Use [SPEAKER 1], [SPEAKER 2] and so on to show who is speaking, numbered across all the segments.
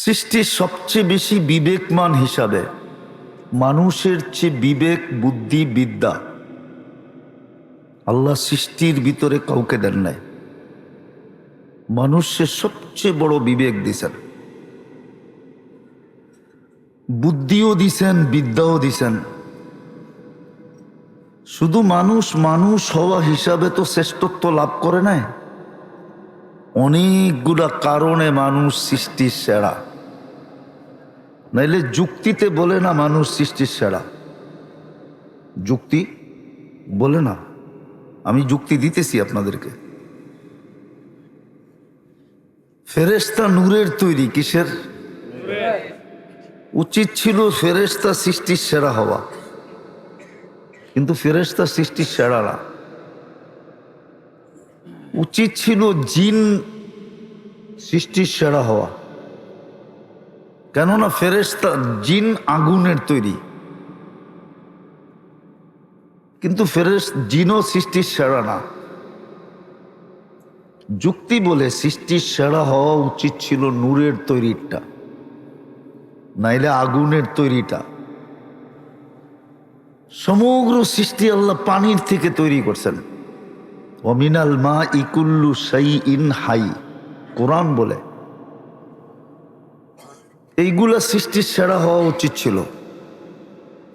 [SPEAKER 1] সৃষ্টির সবচেয়ে বেশি বিবেকমান হিসাবে মানুষের চেয়ে বিবেক বুদ্ধি বিদ্যা আল্লাহ সৃষ্টির ভিতরে কাউকে দেন নাই। মানুষের সবচেয়ে বড় বিবেক দিছেন, বুদ্ধিও দিছেন, বিদ্যাও দিছেন। শুধু মানুষ মানুষ হওয়া হিসাবে তো শ্রেষ্ঠত্ব লাভ করে নাই, অনেকগুলা কারণে মানুষ সৃষ্টির সেরা। নাইলে যুক্তিতে বলে না মানুষ সৃষ্টির সেরা, যুক্তি বলে না। আমি যুক্তি দিতেছি আপনাদেরকে। ফেরেশতা নূরের তৈরি, কিসের? উচিত ছিল ফেরেশতা সৃষ্টির সেরা হওয়া, কিন্তু ফেরেশতা সৃষ্টির সেরা না। উচিত ছিল জিন সৃষ্টির সেরা হওয়া, কেননা ফেরেশতা জিন আগুনের তৈরি, কিন্তু জিনও সৃষ্টির সেরা না। যুক্তি বলে সৃষ্টির সেরা হওয়া উচিত ছিল নূরের তৈরিটা, নাইলে আগুনের তৈরিটা। সমগ্র সৃষ্টি আল্লাহ পানির থেকে তৈরি করছেন। ওয়ামিনাল মা ইকুল্লু শাইইন হাই, কোরআন বলে। এইগুলা সৃষ্টির সেরা হওয়া উচিত ছিল,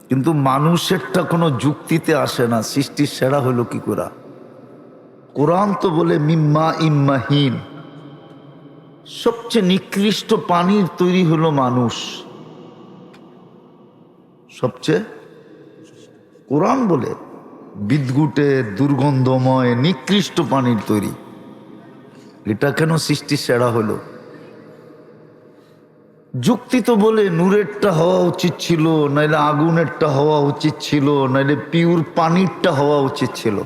[SPEAKER 1] কিন্তু মানুষেরটা কোনো যুক্তিতে আসে না। সৃষ্টির সেরা হলো কি করে? কোরআন তো বলে মিম্মা ইম্মাহিন, সবচেয়ে নিকৃষ্ট পানির তৈরি হলো মানুষ। সবচেয়ে, কোরআন বলে বিদ্যুটে দুর্গন্ধময় নিকৃষ্ট পানির তৈরি। এটা কেন সৃষ্টির সেরা হলো? যুক্তি তো বলে নূরেরটা হওয়া উচিত ছিল, নাইলে আগুনেরটা হওয়া উচিত ছিল, নাইলে পিওর পানিরটা হওয়া উচিত ছিল।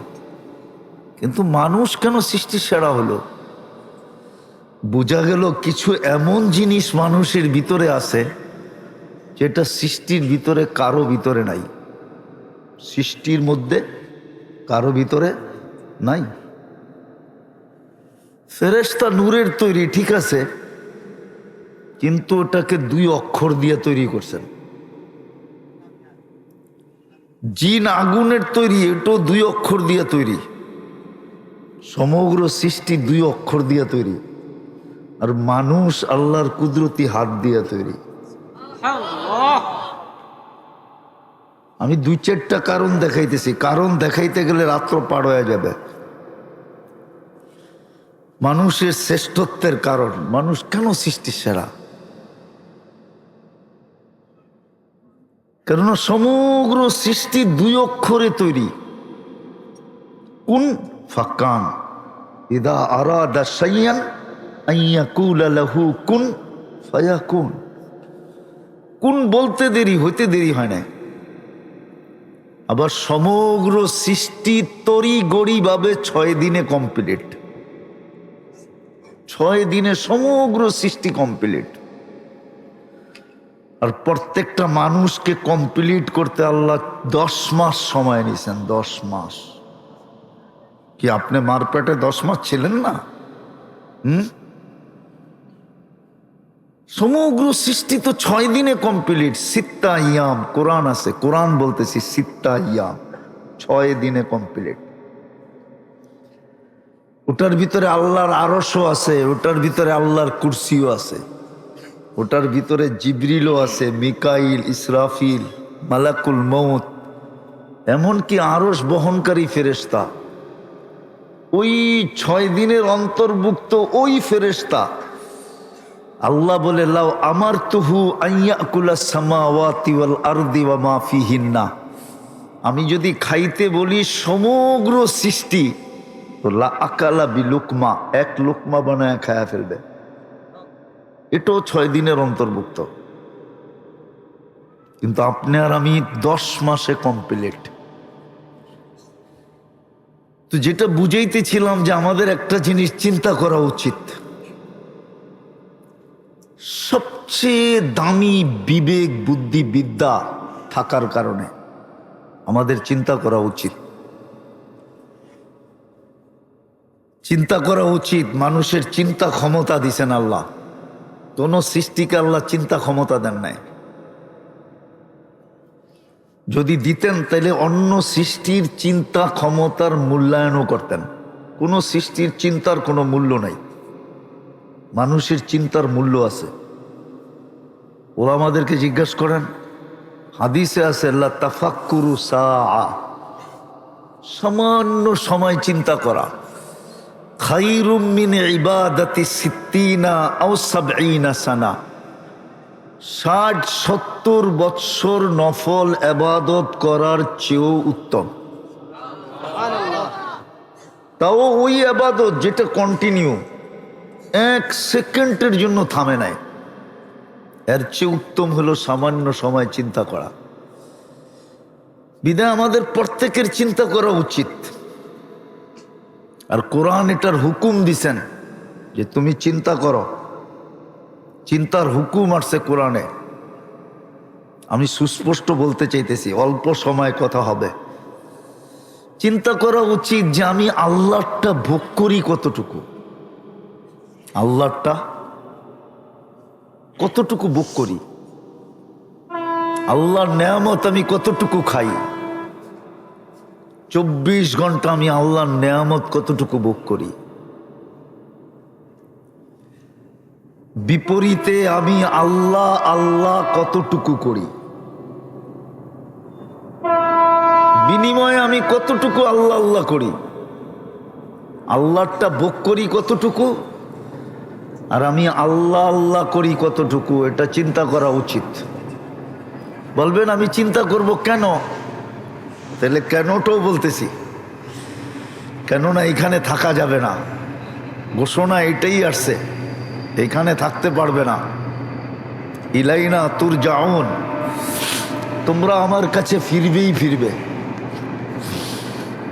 [SPEAKER 1] কিন্তু মানুষ কেন সৃষ্টির সেরা হলো? বোঝা গেল কিছু এমন জিনিস মানুষের ভিতরে আছে যেটা সৃষ্টির ভিতরে কারো ভিতরে নাই। সৃষ্টির মধ্যে কারো ভিতরে নাই। ফেরেশতা নূরের তৈরি, ঠিক আছে, কিন্তু ওটাকে 2 অক্ষর দিয়ে তৈরি করছেন। জিন আগুনের তৈরি, এটাও 2 অক্ষর দিয়ে তৈরি। সমগ্র সৃষ্টি 2 অক্ষর দিয়ে তৈরি, আর মানুষ আল্লাহর কুদরতি হাত দিয়ে তৈরি। আমি 2-4টা কারণ দেখাইতেছি, কারণ দেখাইতে গেলে রাত্র পার হয়ে যাবে। মানুষের শ্রেষ্ঠত্বের কারণ, মানুষ কেন সৃষ্টির সেরা? কেননা সমগ্র সৃষ্টি 2 অক্ষরে তৈরি। কুন ফাকান, ইদা আরাদা শাইয়ান আইয়াকুলা লাহু কুন ফায়াকুন। কুন বলতে দেরি, হইতে দেরি হয় না। আবার সমগ্র সৃষ্টি তরি গড়ি ভাবে 6 দিনে কমপ্লিট। 6 দিনে সমগ্র সৃষ্টি কমপ্লিট। আর প্রত্যেকটা মানুষকে কমপ্লিট করতে আল্লাহ 10 মাস সময় নিয়েছেন। 10 মাস। কি আপনি মার পেটে 10 মাস ছিলেন না? সমগ্র সৃষ্টি তো 6 দিনে কমপ্লিট। সিত্তা ইয়াম কোরআন আছে, কোরআন বলতেছি সিত্তা ইয়াম, 6 দিনে কমপ্লিট। ওটার ভিতরে আল্লাহর আরশও আছে, ওটার ভিতরে আল্লাহর কুরসিও আছে, ওটার ভিতরে জিবরিলও আছে, মিকাইল, ইসরাফিল, মালাকুল মউত, এমনকি আরশ বহনকারী ফেরেশতা। ওই 6 দিনের অন্তর্ভুক্ত ওই ফেরেশতা। আল্লাহ বলে লাউ আমারতুহু আইয়াকুলাস সামাওয়াতি ওয়াল আরদি ওয়া মা ফিহিন্না, আমি যদি খাইতে বলি সমগ্র সৃষ্টি, তো লা আকালা বিলুকমা, 1 লুকমা বানায় খায়া ফেলবে। এটাও 6 দিনের অন্তর্ভুক্ত। কিন্তু আপনি আর আমি 10 মাসে কমপ্লিট। তো যেটা বুঝাইতেছিলাম যে আমাদের একটা জিনিস চিন্তা করা উচিত, সবচেয়ে দামি বিবেক বুদ্ধি বিদ্যা থাকার কারণে আমাদের চিন্তা করা উচিত। চিন্তা করা উচিত। মানুষের চিন্তা ক্ষমতা দিছেন আল্লাহ। কোন সৃষ্টিকে আল্লাহ চিন্তা ক্ষমতা দেন নাই। যদি দিতেন তাহলে অন্য সৃষ্টির চিন্তা ক্ষমতার মূল্যায়নও করতেন। কোন সৃষ্টির চিন্তার কোনো মূল্য নাই, মানুষের চিন্তার মূল্য আছে। ওরা আমাদেরকে জিজ্ঞাসা করেন, হাদিসে আছে লা তাফাক্কুরু সাআ, সামান্য সময় চিন্তা করা খায়রুম মিন ইবাদাতি সিত্তিনা আও সাবঈনা সানা, 60-70 বৎসর নফল ইবাদত করার চেয়েও উত্তম। তাও ওই ইবাদত যেটা কন্টিনিউ, 1 সেকেন্ডের জন্য থামে নাই, এর চেয়ে উত্তম হলো সামান্য সময় চিন্তা করা। বিধায় আমাদের প্রত্যেকের চিন্তা করা উচিত। আর কোরআন এটার হুকুম দিছেন যে তুমি চিন্তা করো, চিন্তার হুকুম আসছে কোরআনে। আমি সুস্পষ্ট বলতে চাইতেছি, অল্প সময় কথা হবে। চিন্তা করা উচিত যে আমি আল্লাহটা ভোগ করি কতটুকু, আল্লাহটা কতটুকু ভোগ করি, আল্লাহর নেয়ামত আমি কতটুকু খাই, 24 ঘন্টা আমি আল্লাহর নেয়ামত কতটুকু ভোগ করি। বিপরীতে আমি আল্লাহ আল্লাহ কতটুকু করি, বিনিময়ে আমি কতটুকু আল্লাহ আল্লাহ করি, আল্লাহটা ভোগ করি কতটুকু আর আমি আল্লাহ আল্লাহ করি কতটুকু, এটা চিন্তা করা উচিত। বলবেন আমি চিন্তা করব কেন? তাহলে কেনটাও বলতেছি, কেননা এখানে থাকা যাবে না, ঘোষণা এটাই আসছে, এখানে থাকতে পারবে না। ইলাইনা তুরজাউন, তোমরা আমার কাছে ফিরবেই ফিরবে।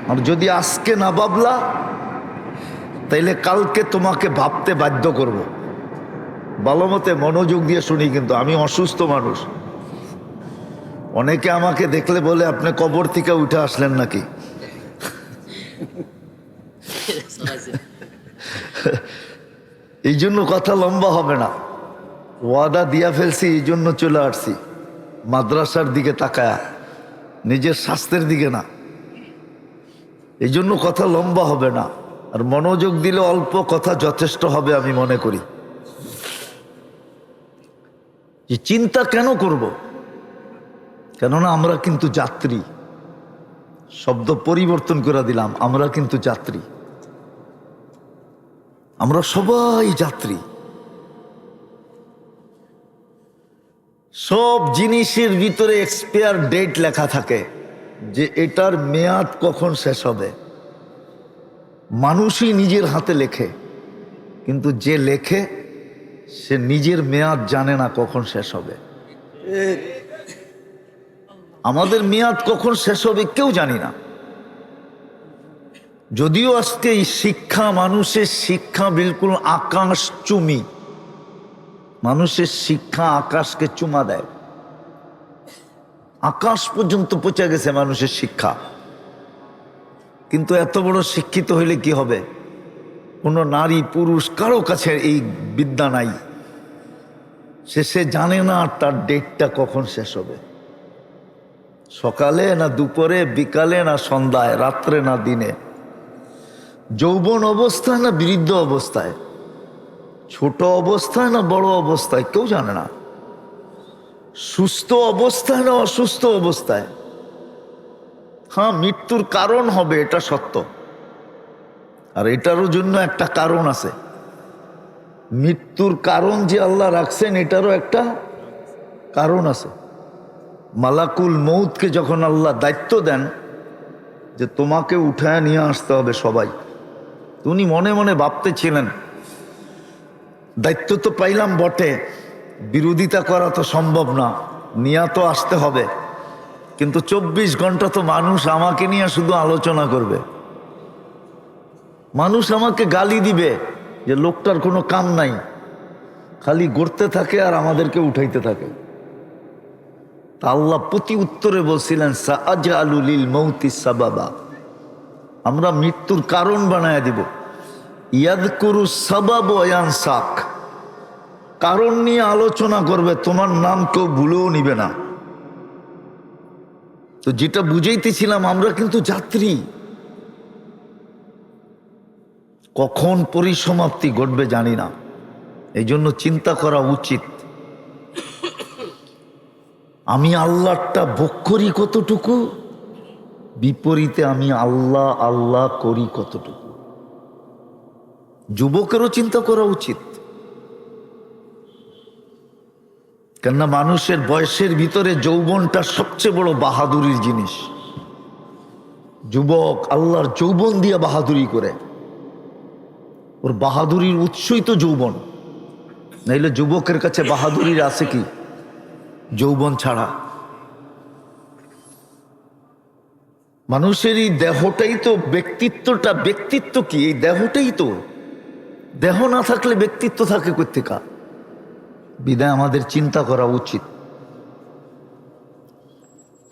[SPEAKER 1] আর যদি আজকে না ভাবলা তাইলে কালকে তোমাকে ভাবতে বাধ্য করব। ভালো মতে মনোযোগ দিয়ে শুনি, কিন্তু আমি অসুস্থ মানুষ। অনেকে আমাকে দেখলে বলে আপনি কবর থেকে উঠে আসলেন নাকি। এই জন্য কথা লম্বা হবে না, ওয়াদা দিয়া ফেলছি, এই জন্য চলে আসছি মাদ্রাসার দিকে তাকায়া, নিজের স্বাস্থ্যের দিকে না। এই জন্য কথা লম্বা হবে না, আর মনোযোগ দিলে অল্প কথা যথেষ্ট হবে আমি মনে করি। যে চিন্তা কেন করব? কেননা আমরা কিন্তু যাত্রী, শব্দ পরিবর্তন করে দিলাম, আমরা কিন্তু যাত্রী, আমরা সবাই যাত্রী। সব জিনিসের ভিতরে এক্সপায়ার ডেট লেখা থাকে, যে এটার মেয়াদ কখন শেষ হবে। মানুষই নিজের হাতে লেখে, কিন্তু যে লেখে সে নিজের মেয়াদ জানে না কখন শেষ হবে। আমাদের মেয়াদ কখন শেষ হবে কেউ জানি না। যদিও আজকে এই শিক্ষা, মানুষের শিক্ষা বিলকুল আকাশ চুমি, মানুষের শিক্ষা আকাশকে চুমা দেয়, আকাশ পর্যন্ত পৌঁছে গেছে মানুষের শিক্ষা। কিন্তু এত বড় শিক্ষিত হইলে কি হবে? কোনো নারী পুরুষ কারো কাছে এই বিদ্যা নাই, সে জানে না তার ডেটটা কখন শেষ হবে, সকালে না দুপুরে, বিকালে না সন্ধ্যায়, রাত্রে না দিনে, যৌবন অবস্থায় না বৃদ্ধ অবস্থায়, ছোট অবস্থায় না বড় অবস্থায়, কেউ জানে না, সুস্থ অবস্থায় না অসুস্থ অবস্থায়। হ্যাঁ, মৃত্যুর কারণ হবে, এটা সত্য, আর এটারও জন্য একটা কারণ আছে। মৃত্যুর কারণ যে আল্লাহ রাখছেন এটারও একটা কারণ আছে। মালাকুল মৌতকে যখন আল্লাহ দায়িত্ব দেন যে তোমাকে উঠায় নিয়ে আসতে হবে সবাই, উনি মনে মনে ভাবতেছিলেন দায়িত্ব তো পাইলাম বটে, বিরোধিতা করা তো সম্ভব না, নিয়ে তো আসতে হবে, কিন্তু 24 ঘন্টা তো মানুষ আমাকে নিয়ে শুধু আলোচনা করবে, মানুষ আমাকে গালি দিবে যে লোকটার কোনো কাম নাই, খালি গড়তে থাকে আর আমাদেরকে উঠাইতে থাকে। তা আল্লাহ প্রতি উত্তরে বলছিলেন সাআজআলু লিল মাউতি সাবাবা, আমরা মৃত্যুর কারণ বানায় দিব। ইয়াদকুরু সাবাব ওয়া ইয়ানসাক, কারণ নিয়ে আলোচনা করবে, তোমার নাম কেউ ভুলেও নিবে না। তো যেটা বুঝাইতেছিলাম, আমরা কিন্তু যাত্রী, কখন পরিসমাপ্তি ঘটবে জানি না। এই জন্য চিন্তা করা উচিত, আমি আল্লাহটা ভোগ করি কতটুকু, বিপরীতে আমি আল্লাহ আল্লাহ করি কতটুকু। যুবকেরও চিন্তা করা উচিত, কেননা মানুষের বয়সের ভিতরে যৌবনটা সবচেয়ে বড় বাহাদুরির জিনিস। যুবক আল্লাহর যৌবন দিয়ে বাহাদুরি করে, ওর বাহাদুরির উৎসই তো যৌবন। নাইলে যুবকের কাছে বাহাদুরির আছে কি যৌবন ছাড়া? মানুষের এই দেহটাই তো ব্যক্তিত্বটা। ব্যক্তিত্ব কি? এই দেহটাই তো। দেহ না থাকলে ব্যক্তিত্ব থাকে কোত্থেকা? বিদায় আমাদের চিন্তা করা উচিত,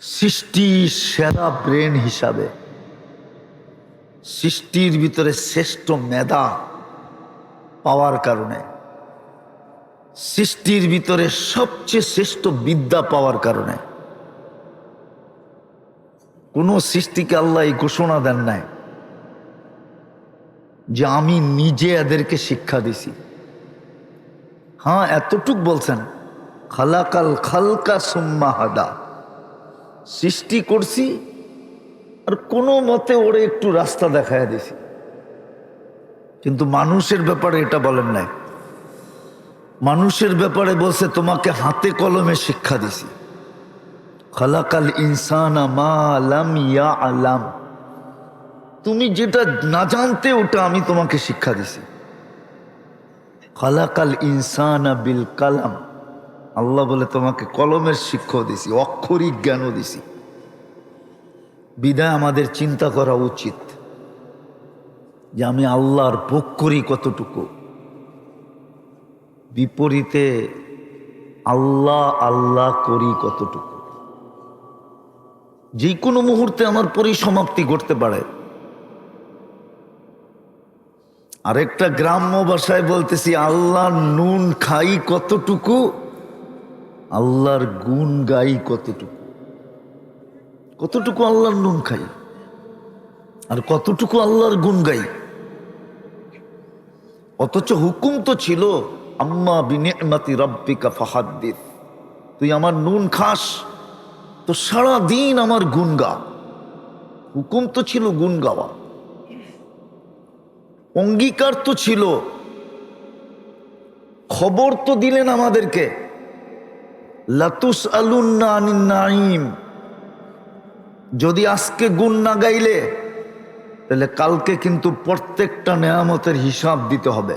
[SPEAKER 1] সৃষ্টির সেরা ব্রেন হিসাবে, সৃষ্টির ভিতরে শ্রেষ্ঠ মেধা পাওয়ার কারণে, সৃষ্টির ভিতরে সবচেয়ে শ্রেষ্ঠ বিদ্যা পাওয়ার কারণে কোন সৃষ্টিকে আল্লাহ এই ঘোষণা দেন নাই যে আমি নিজে এদেরকে শিক্ষা দিছি। হ্যাঁ, এতটুক বলছেন, খালাকাল খালকা সুম্মা হাদা, সৃষ্টি করছি আর কোনো মতে ওরে একটু রাস্তা দেখায় দিছি। কিন্তু মানুষের ব্যাপারে এটা বলেন নাই। মানুষের ব্যাপারে বলছে তোমাকে হাতে কলমে শিক্ষা দিছি। খালাকাল ইনসানা মা লাম ইয়ালাম, তুমি যেটা না জানতে ওটা আমি তোমাকে শিক্ষা দিছি। খালাকাল ইনসানা বিল কালাম, আল্লাহ বলে তোমাকে কলমের শিক্ষা দিছি, অক্ষরিক জ্ঞানও দিছি। বিদায় আমাদের চিন্তা করা উচিত যে আমি আল্লাহর ভোগ করি কতটুকু, বিপরীতে আল্লাহ আল্লাহ করি কতটুকু। যে কোনো মুহূর্তে আমার পরিসমাপ্তি ঘটতে পারে। আরেকটা গ্রাম্য ভাষায় বলতেছি, আল্লাহর নুন খাই কতটুকু, আল্লাহর গুণ গাই কতটুকু। কতটুকু আল্লাহর নুন খাই আর কতটুকু আল্লাহর গুণ গাই। অথচ হুকুম তো ছিল আম্মা বিনিআমাতি রাব্বিকা ফাহাদ্দিস, তুই আমার নুন খাস তো সারা দিন আমার গুণ গা। হুকুম তো ছিল গুণ গাওয়া, অঙ্গীকার তো ছিল, খবর তো দিলেন আমাদেরকে, লাতুসআলুন্না আনিন নাঈম, যদি আজকে গুণ না গাইলে তাহলে কালকে কিন্তু প্রত্যেকটা নেয়ামতের হিসাব দিতে হবে।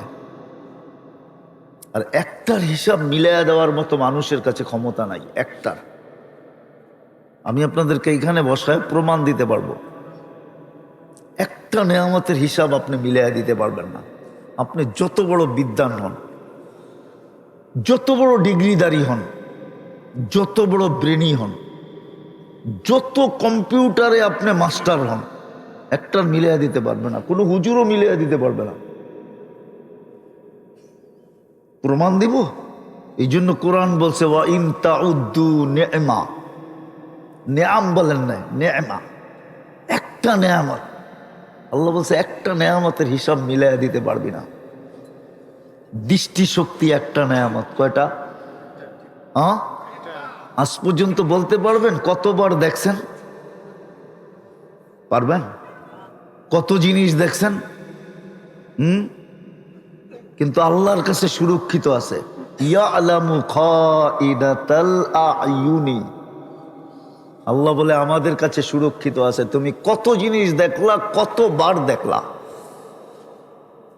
[SPEAKER 1] আর একটার হিসাব মিলাইয়া দেওয়ার মতো মানুষের কাছে ক্ষমতা নাই। একটার আমি আপনাদেরকে এখানে বসায় প্রমাণ দিতে পারবো, একটা নেয়ামতের হিসাব আপনি মিলাইয়া দিতে পারবেন না। আপনি যত বড় বিদ্বান হন, যত বড় ডিগ্রিধারী হন, যত বড় ব্রেনি হন, যত কম্পিউটারে আপনি মাস্টার হন, একটার মিলাইয়া দিতে পারবে না। কোনো হুজুরও মিলাইয়া দিতে পারবে না। প্রমাণ দিব। এই জন্য কোরআন বলছে ওয়া ইন তাউদ্দু নি'মা, নেয়াম বলেন নাই, নেয়ামা, একটা নেয়ামত। আল্লাহ বলছে একটা নেয়ামতের হিসাব মিলাইয়া দিতে পারবি না। দৃষ্টিশক্তি একটা নেয়ামত। কয়টা? আজ পর্যন্ত বলতে পারবেন কতবার দেখছেন? পারবেন? কত জিনিস দেখছেন? কিন্তু আল্লাহর কাছে সুরক্ষিত আছে। ইয়ালামু খাইনাতাল আয়ুনি, আল্লাহ বলে আমাদের কাছে সুরক্ষিত আছে। তুমি কত জিনিস দেখলা, কতবার দেখলা,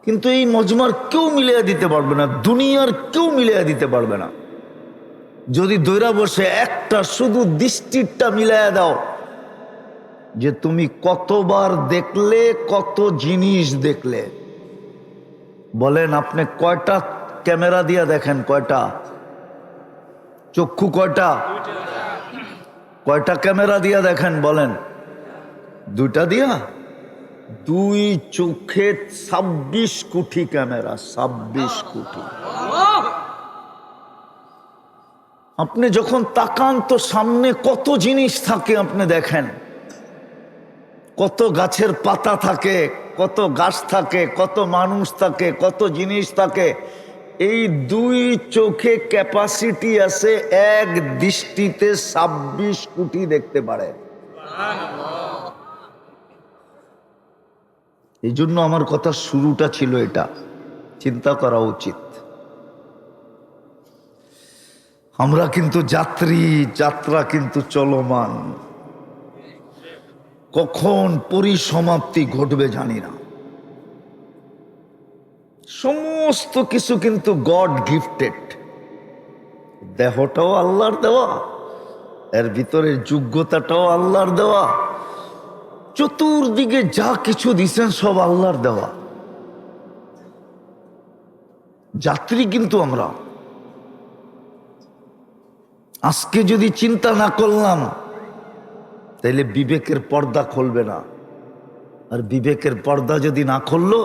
[SPEAKER 1] কিন্তু এই মজমার কেউ মিলিয়ে দিতে পারবে না, দুনিয়ার কেউ মিলিয়ে দিতে পারবে না। যদি দৈরা বসে একটা শুধু দৃষ্টিটা মিলাইয়া দাও যে তুমি কতবার দেখলে, কত জিনিস দেখলে। বলেন আপনি কয়টা ক্যামেরা দিয়া দেখেন? কয়টা চক্ষু? কয়টা? কয়টা ক্যামেরা দিয়া দেখেন বলেন? দুইটা দিয়া? দুই চোখে 26 কোটি ক্যামেরা। 26 কোটি। আপনি যখন তাকান তো সামনে কত জিনিস থাকে, আপনি দেখেন কত গাছের পাতা থাকে, কত গাছ থাকে, কত মানুষ থাকে, কত জিনিস থাকে। এই দুই চোখে ক্যাপাসিটি আছে এক দৃষ্টিতে 26 কোটি দেখতে পারে। এই জন্য আমার কথা শুরুটা ছিল এটা, চিন্তা করা উচিত। আমরা কিন্তু যাত্রী, যাত্রা কিন্তু চলমান, কখন পরিসমাপ্তি ঘটবে জানি না। সমস্ত কিছু কিন্তু গড গিফটেড। দেহটাও আল্লাহর দেওয়া, এর ভিতরের যোগ্যতাটাও আল্লাহর দেওয়া, চতুর্দিকে যা কিছু দিচ্ছেন সব আল্লাহর দেওয়া। যাত্রী কিন্তু আমরা। আজকে যদি চিন্তা না করলাম তাইলে বিবেকের পর্দা খুলবে না, আর বিবেকের পর্দা যদি না খুললো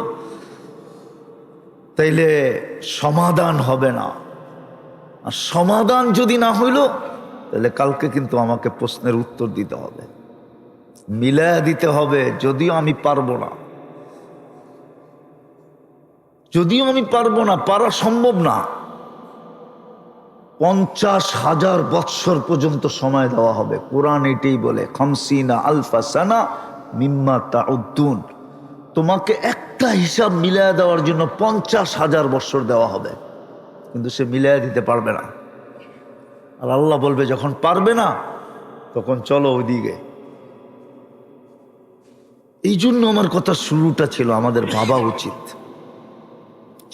[SPEAKER 1] তাইলে সমাধান হবে না, আর সমাধান যদি না হইল তাহলে কালকে কিন্তু আমাকে প্রশ্নের উত্তর দিতে হবে, মিলায়া দিতে হবে। যদিও আমি পারবো না, পারা সম্ভব না। 50,000 বৎসর পর্যন্ত সময় দেওয়া হবে। কোরআন এটাই বলে, 50 আলফা সানা মিম্মা তাউদ্দুন। তোমাকে একটা হিসাব মিলায়া দেওয়ার জন্য 50,000 বৎসর দেওয়া হবে, কিন্তু সে মিলায়া দিতে পারবে না। আর আল্লাহ বলবে যখন পারবে না তখন চলো ওইদিকে। এই জন্য আমার কথা শুরুটা ছিল আমাদের ভাবা উচিত,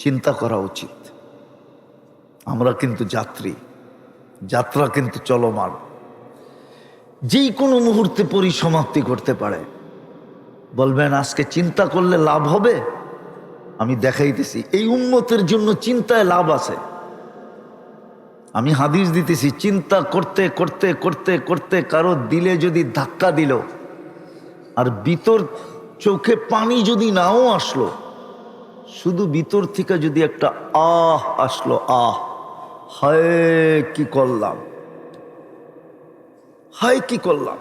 [SPEAKER 1] চিন্তা করা উচিত। আমরা কিন্তু যাত্রী, যাত্রা কিন্তু চলমান, যেই কোনো মুহূর্তে পরিসমাপ্তি করতে পারে। বলবেন আজকে চিন্তা করলে লাভ হবে? আমি দেখাইতেছি এই উম্মতের জন্য চিন্তায় লাভ আছে। আমি হাদিস দিতেছি, চিন্তা করতে করতে করতে করতে কারো দিলে যদি ধাক্কা দিল আর ভিতর চোখে পানি যদি নাও আসলো, শুধু ভিতর থেকে যদি একটা আহ আসলো, আহ হায় কি করলাম, হায় কি করলাম।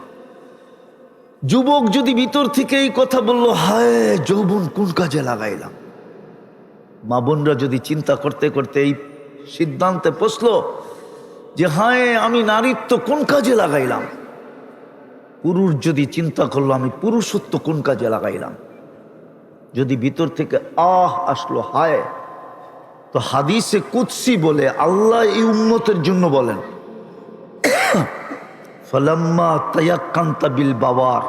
[SPEAKER 1] যুবক যদি ভিতর থেকে এই কথা বললো, হায় যৌবন কোন কাজে লাগাইলাম। মা বোনরা যদি চিন্তা করতে করতে এই সিদ্ধান্তে পৌঁছলো যে হায় আমি নারীত্ব কোন কাজে লাগাইলাম। পুরুষ যদি চিন্তা করলো আমি পুরুষত্ব কোন কাজে লাগাইলাম। যদি ভিতর থেকে আহ আসলো, হায়, তো হাদিসে কুদসি বলে আল্লাহ এই উম্মতের জন্য বলেন, ফালাম্মা তায়াক্কানতা বিল বাওয়ার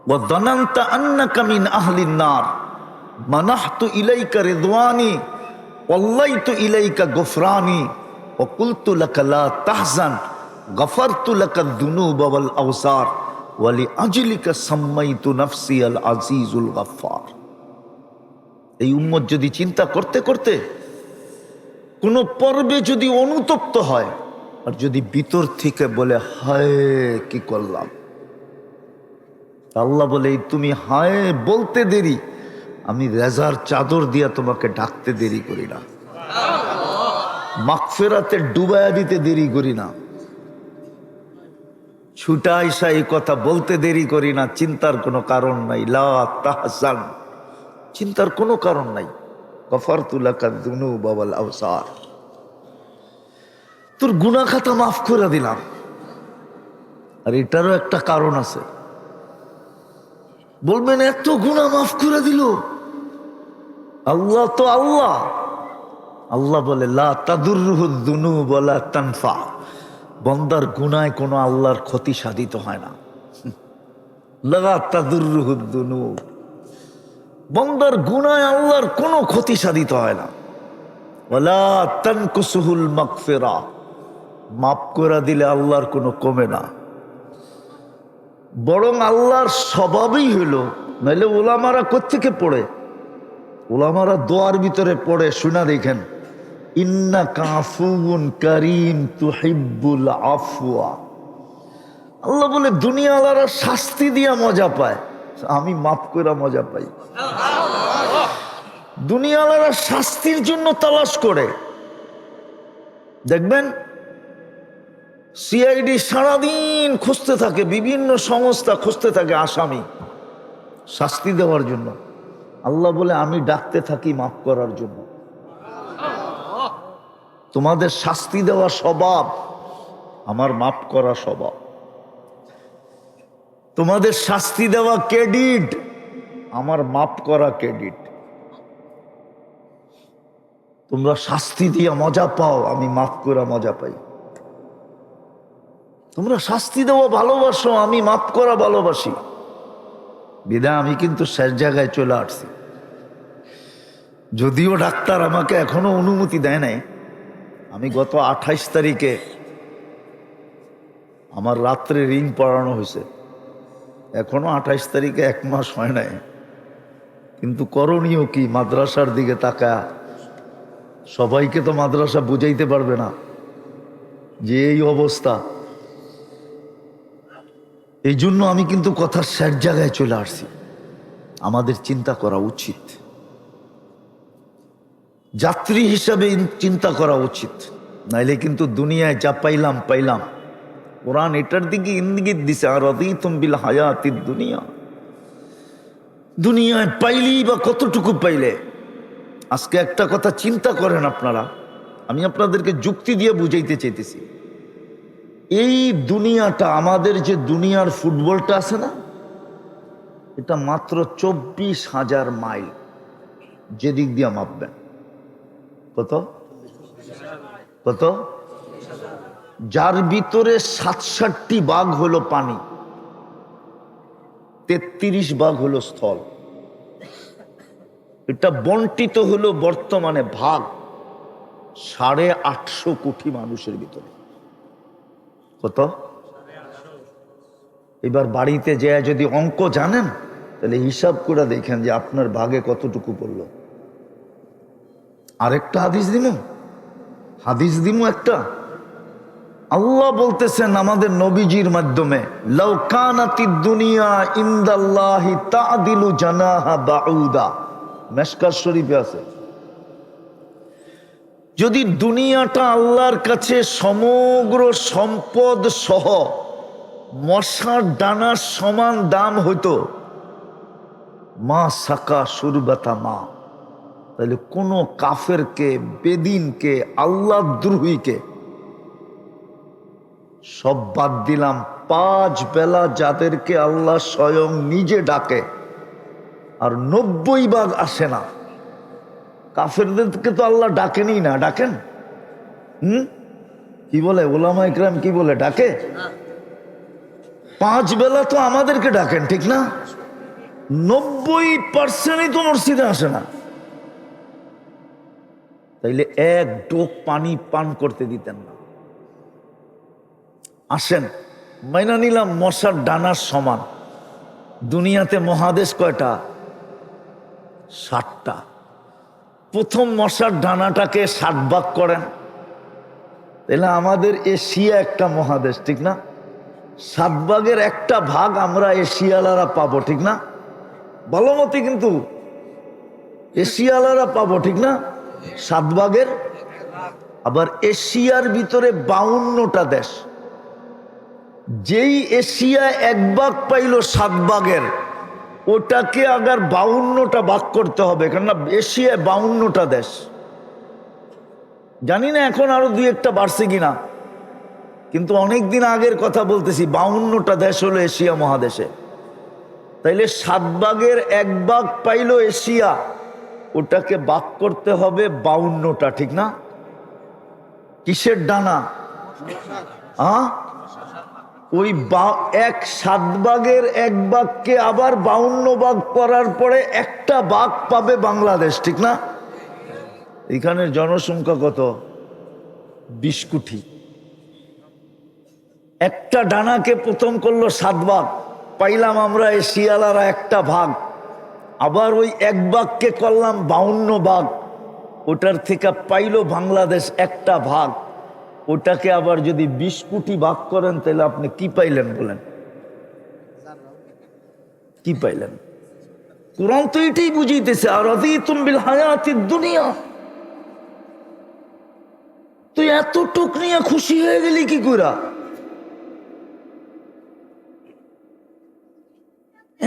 [SPEAKER 1] ওয়া যানানতা আন্নাকা মিন আহলিন নার মানাহতু ইলাইকা রিদওয়ানি ওয়াল্লাইতু ইলাইকা গফরানি ওয়া কুলতু লাকা লা তাহজান গফারতু লাকা যুনুবা ওয়াল আওসার ওয়া লিআজলিকা সাম্মাইতু নাফসি আল আজিজুল গফফার। এই উম্মত যদি চিন্তা করতে করতে কোন পর্বে যদি অনুতপ্ত হয় আর যদি ভিতর থেকে বলে হায় কি করলাম, আল্লাহ বলে তুমি হায় বলতে দেরি, আমি রেজার চাদর দিয়া তোমাকে ঢাকতে দেরি করি না, মাগফিরাতে ডুবায়া দিতে দেরি করি না, ছুটা আইসা এই কথা বলতে দেরি করি না। চিন্তার কোনো কারণ নাই, লা তাহজান, চিন্তার কোনো কারণ নাই। গফারতু লাকা যুনুবা ওয়াল আওসার, তোর গুনাহ খাতা মাফ করে দিলাম। আর এটারও একটা কারণ আছে। বলবেন এত গুনাহ মাফ করে দিল আল্লাহ, তো আল্লাহ, আল্লাহ বলে লা তাদুররুহু যুনুব ওয়া লা তানফা। বান্দার গুনায় কোনো আল্লাহর ক্ষতি সাধিত হয় না। লা তাদুররুহু যুনুব, বান্দার গুনায় আল্লাহর কোনো ক্ষতি সাধিত হয় না। ওয়ালা তানকুসুহুল মাগফিরা, মাফ করে দিলে আল্লাহর কোনো কমে না, বরং আল্লাহর স্বভাবই হইল। নাইলে ওলামারা কোত্থেকে পড়ে? ওলামারা দোয়ার ভিতরে পড়ে, শুনা দেখেন, ইন্নাকা আফুউন কারীম তুহিব্বুল আফওয়া। আল্লাহ বলে দুনিয়াওয়ালারা শাস্তি দিয়া মজা পায়, আমি মাফ করে মজা পাই। দুনিয়াওয়ালারা শাস্তির জন্য তালাশ করে, দেখবেন সিআইডি সারাদিন খুঁজতে থাকে, বিভিন্ন সংস্থা খুঁজতে থাকে আসামি শাস্তি দেওয়ার জন্য। আল্লাহ বলে আমি ডাকতে থাকি মাফ করার জন্য। তোমাদের শাস্তি দেওয়া স্বভাব, আমার মাফ করা স্বভাব। তোমাদের শাস্তি দেওয়া ক্রেডিট, আমার মাফ করা ক্রেডিট। তোমরা শাস্তি দিয়া মজা পাও, আমি মাফ করা মজা পাই। তোমরা শাস্তি দেওয়া ভালোবাসো, আমি মাফ করা ভালোবাসি। বিদায় আমি কিন্তু শেষ জায়গায় চলে আসছি। যদিও ডাক্তার আমাকে এখনো অনুমতি দেয় নাই। আমি গত 28 তারিখে আমার রাত্রে রিং পড়ানো হয়েছে, এখনো 28 তারিখে 1 মাস হয় নাই। কিন্তু করণীয় কি? মাদ্রাসার দিকে তাকা। সবাইকে তো মাদ্রাসা বুঝাইতে পারবে না যে এই অবস্থা। এই জন্য আমি কিন্তু কথার শেষ জায়গায় চলে আসছি। আমাদের চিন্তা করা উচিত, যাত্রী হিসাবে চিন্তা করা উচিত। নাইলে কিন্তু দুনিয়ায় যা পাইলাম পাইলাম। কোরআন এটার দিকে ইঙ্গিত দিছে, আর রাদিতুম বিল হায়াতিদ দুনিয়া। দুনিয়ায় পাইলেই বা কতটুকু পাইলে। আজকে একটা কথা চিন্তা করেন আপনারা, আমি আপনাদেরকে যুক্তি দিয়ে বুঝাইতে চাইতেছি। এই দুনিয়াটা, আমাদের যে দুনিয়ার ফুটবলটা আছে না, এটা মাত্র 24,000 মাইল। যেদিক দিয়ে মাপবেন কত কত, যার ভিতরে 67 ভাগ হলো পানি, 33 ভাগ হলো স্থল। এটা বন্টিত হলো বর্তমানে ভাগ 850 কোটি মানুষের ভিতরে। কত? এবার বাড়িতে যেয়ে যদি অঙ্ক জানেন, তাহলে হিসাব করে দেখেন যে আপনার ভাগে কতটুকু পড়লো। আরেকটা হাদিস দিমু একটা। আল্লাহ বলতেছেন আমাদের নবীজির মাধ্যমে, লাউ কানাতিদ দুনিয়া ইনদাল্লাহি তা'দিলু জানাহা বাউদা। মিশকাত শরীফে আছে, যদি দুনিয়াটা আল্লাহর কাছে সমগ্র সম্পদ সহ মশার ডানার সমান দাম হইতো, মা সাকা সুরবাতা মা, তাহলে কোন কাফেরকে, বেদিনকে, আল্লাহ দ্রোহীকে সব বাদ দিলাম, 5 বেলা যাদেরকে আল্লাহ স্বয়ং নিজে ডাকে আর 90 ভাগ আসে না, কাফেরদেরকে তো আল্লাহ ডাকেনি না। ডাকেন? কি বলে ওলামা ইকরাম, কি বলে ডাকে? 5 বেলা তো আমাদেরকে ডাকেন, ঠিক না? 90% তো মসজিদে আসে না। তাইলে 1 ডোক পানি পান করতে দিতেন না। আসেন, মাইনা নিলাম মশার ডানার সমান। দুনিয়াতে মহাদেশ কয়টা? 7টা। প্রথম মশার ডানাটাকে 7 ভাগ করেন, তাহলে আমাদের এশিয়া একটা মহাদেশ, ঠিক না? 7 ভাগের 1টা ভাগ আমরা এশিয়ালারা পাবো, ঠিক না? ভালো মতে কিন্তু এশিয়ালারা পাবো, ঠিক না? 7 ভাগের। আবার এশিয়ার ভিতরে 52টা দেশ। যেই এশিয়া 1 ভাগ পাইল 7 ভাগের, ওটাকে আবার 52টা ভাগ করতে হবে, কেননা এশিয়ায় 52টা দেশ। জানি না এখন আরো 2-1টা বাড়ছে কিনা, কিন্তু অনেকদিন আগের কথা বলতেছি। 52টা দেশ হলো এশিয়া মহাদেশে। তাইলে 7 ভাগের 1 ভাগ পাইল এশিয়া, ওটাকে ভাগ করতে হবে 52টা, ঠিক না? কিসের ডানা? ওই 7 ভাগের 1 ভাগকে আবার 52 ভাগ করার পরে 1টা ভাগ পাবে বাংলাদেশ, ঠিক না? এখানের জনসংখ্যা কত? 20 কোটি। একটা ডানাকে প্রথম করলো 7 ভাগ, পাইলাম আমরা এশিয়ালারা 1টা ভাগ। আবার ওই 1 ভাগকে করলাম 52 ভাগ, ওটার থেকে পাইলো বাংলাদেশ 1টা ভাগ। ওটাকে আবার যদি 20 কোটি ভাগ করেন, তাহলে আপনি কি পাইলেন বলেন? কি পাইলেন? কোরআন তো এটাই বুঝাইতেছে, আর রাদিতুম বিল হায়াতিদ দুনিয়া। তুই এতটুক নিয়ে খুশি হয়ে গেলি কি কইরা?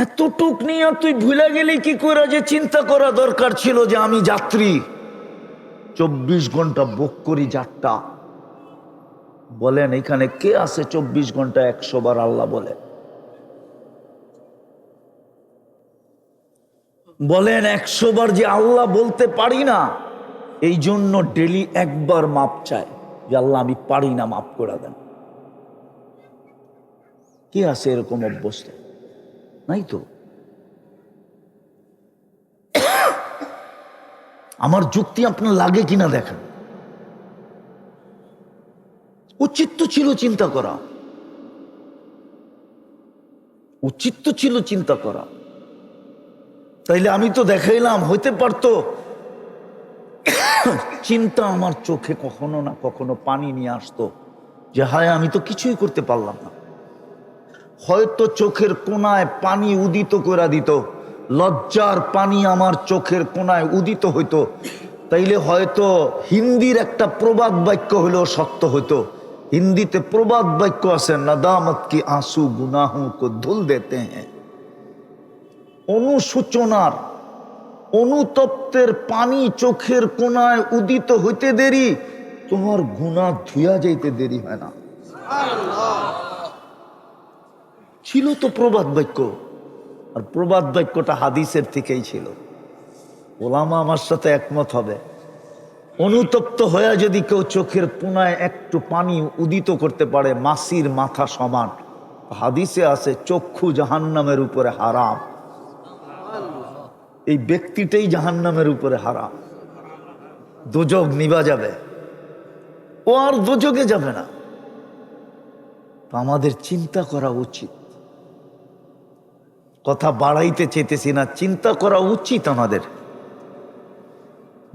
[SPEAKER 1] এতটুক নিয়ে তুই ভুলে গেলি কি করে যে চিন্তা করা দরকার ছিল যে আমি যাত্রী, 24 ঘন্টা বুক করি যাত্রা। বলেন এখানে কে আছে 24 ঘন্টা 100 বার আল্লাহ বলে? বলেন 100 বার যে আল্লাহ বলতে পারি না, এই জন্য ডেলি একবার মাপ চায় যে আল্লাহ আমি পারি না, মাফ করে দেন। কে আছে এরকম অভ্যস্ত? নাই তো। আমার যুক্তি আপনার লাগে কিনা দেখেন। উচিত তো ছিল চিন্তা করা, উচিত তো ছিল চিন্তা করা। তাইলে আমি তো দেখাইলাম, হইতে পারতো চিন্তা আমার চোখে কখনো না কখনো পানি নিয়ে আসতো যে হায় আমি তো কিছুই করতে পারলাম না। হয়তো চোখের কোনায় পানি উদিত করে দিত, লজ্জার পানি আমার চোখের কোনায় উদিত হইতো। তাইলে হয়তো হিন্দির একটা প্রবাদ বাক্য হলেও সত্য হইতো। হিন্দিতে প্রবাদ বাক্য আছে, নাদামত কি আঁসু গুনাহোं को ধুল দেতে হ্যাঁ। অনুশোচনার, অনুতপ্তের পানি চোখের কোনায় উদিত হইতে দেরি, তোমার গুনাহ ধুয়া যাইতে দেরি হয় না। ছিল তো প্রবাদ বাক্য, আর প্রবাদ বাক্যটা হাদিসের থেকেই ছিল। ওলামা আমার সাথে একমত হবে, অনুতপ্ত হয়ে যদি কেউ চোখের কোনায় একটু পানি উদিত করতে পারে মাছির মাথা সমান, হাদিসে আছে চক্ষু জাহান্নামের উপরে হারাম। এই ব্যক্তিটাই জাহান্নামের উপরে হারাম, দোজখ নিভা যাবে, ও আর দোজখে যাবে না। আমাদের চিন্তা করা উচিত। কথা বাড়াইতে চেতেছি না, চিন্তা করা উচিত আমাদের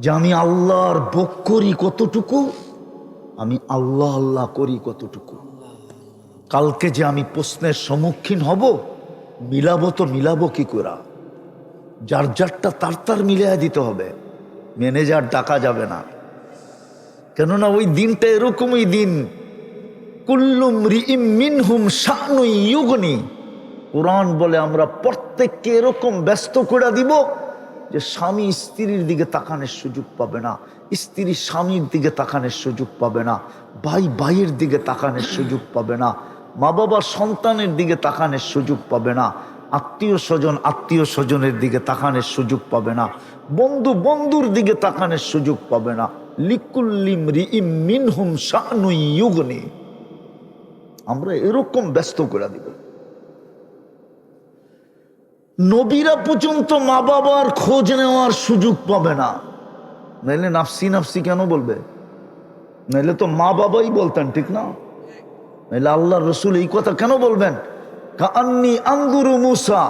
[SPEAKER 1] যে আমি আল্লাহর ভোগ করি কতটুকু, আমি আল্লাহ আল্লাহ করি কতটুকু। কালকে যে আমি প্রশ্নের সম্মুখীন হব, মিলাবো তো মিলাবো কি করে? যার যারটা তার তার মিলিয়ে দিতে হবে, ম্যানেজার ডাকা যাবে না। কেননা ওই দিনটা এরকমই দিন, কুল্লু মরিইম মিনহুম শানুন ইউগনি। কোরআন বলে আমরা প্রত্যেককে এরকম ব্যস্ত করে দিব যে স্বামী স্ত্রীর দিকে তাকানোর সুযোগ পাবে না, স্ত্রী স্বামীর দিকে তাকানোর সুযোগ পাবে না, ভাই ভাইয়ের দিকে তাকানোর সুযোগ পাবে না, মা বাবা সন্তানের দিকে তাকানোর সুযোগ পাবে না, আত্মীয় স্বজন আত্মীয় স্বজনের দিকে তাকানোর সুযোগ পাবে না, বন্ধু বন্ধুর দিকে তাকানোর সুযোগ পাবে না। লিকুল্লি মরিইম মিনহুম শানুন ইউগনি, আমরা এরকম ব্যস্ত করে দিব। নবীরা পর্যন্ত মা বাবার খোঁজ নেওয়ার সুযোগ পাবে না, নাইলে নাফসি নাফসি কেন বলবে? নাইলে তো মা বাবাই বলতেন, ঠিক না? নাইলে আল্লাহ রসুল এই কথা কেন বলবেন? কাআন্নী আনজুরু মূসা,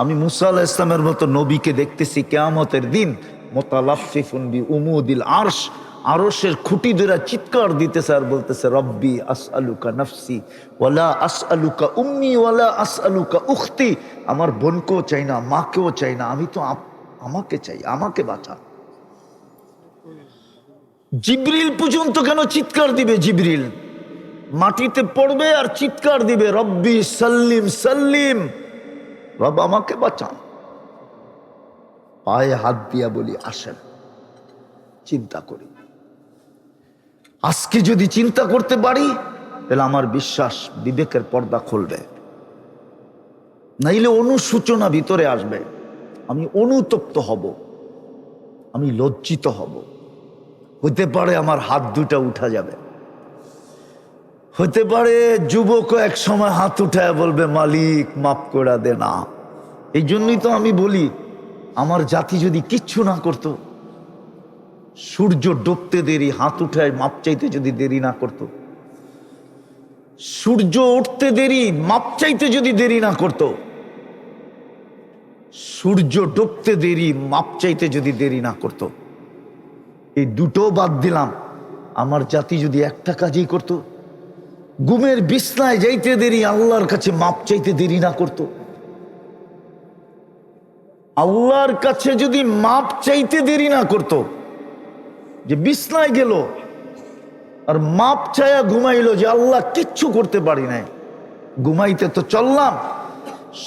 [SPEAKER 1] আমি মূসা আলাইহিস সালামের মতো নবীকে দেখতেছি কিয়ামতের দিন, মুতালাফফিফুন বিউমুদিল আরশ, আরশের খুঁটি ধরে চিৎকার দিতেছে আর বলতেছে রব্বি আসআলুকা নাফসি ওয়ালা আসআলুকা উম্মি ওয়ালা আসআলুকা উখতি। আমার বোনকেও চাই না, মাকেও চাই না, আমি তো আমাকে চাই, আমাকে বাঁচা। জিবরিল পর্যন্ত কেন চিৎকার দিবে? জিবরিল মাটিতে পড়বে আর চিৎকার দিবে রব্বি সাল্লিম সাল্লিম, রব আমাকে বাঁচান। পায়ে হাত দিয়া বলি আসেন চিন্তা করি। আজকে যদি চিন্তা করতে পারি তাহলে আমার বিশ্বাস বিবেকের পর্দা খুলবে, নাইলে অনুশোচনা ভিতরে আসবে। আমি অনুতপ্ত হব, আমি লজ্জিত হব, হতে পারে আমার হাত দুটা উঠা যাবে, হতে পারে যুবক এক সময় হাত উঠায় বলবে মালিক মাফ করে দে না। এই জন্যই তো আমি বলি আমার জাতি যদি কিচ্ছু না করত, সূর্য ডুবতে দেরি হাত উঠায় মাপ চাইতে যদি দেরি না করত, সূর্য উঠতে দেরি মাপ চাইতে যদি দেরি না করত, সূর্য ডুবতে দেরি মাপ চাইতে যদি দেরি না করত, এই দুটো বাদ দিলাম, আমার জাতি যদি একটা কাজই করত, ঘুমের বিছনায় যাইতে দেরি আল্লাহর কাছে মাপ চাইতে দেরি না করত, আল্লাহর কাছে যদি মাপ চাইতে দেরি না করত, যে বিছনায় গেল আর মাপ চায়া ঘুমাইলো যে আল্লাহ কিচ্ছু করতে পারি নাই, ঘুমাইতে তো চললাম